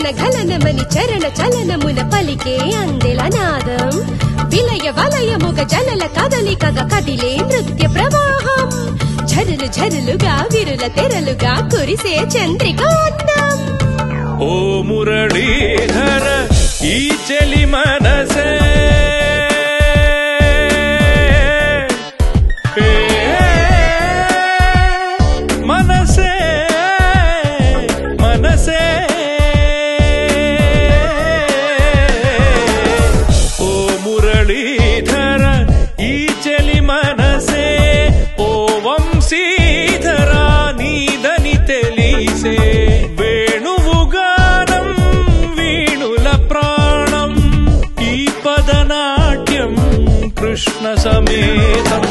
గగన గలనమని చరణ చలనమున పలికే అందెల నాదం విలయ వలయముగ జలల కదలికగా కదిలే నృత్య ప్రవాహం ఝరులు ఝరులుగా విరుల తెరలుగా కురిసే చంద్రికాండం ఓ మురళీధర ఈ చెలి మనసే మనసే మనసే ఓ మురళీధర ఈ చెలి మనసే ఓ వంశీధర నీదని తెలిసే వేణువుగానం వీణుల ప్రాణం ఈ పదనాట్యం కృష్ణ సమేతం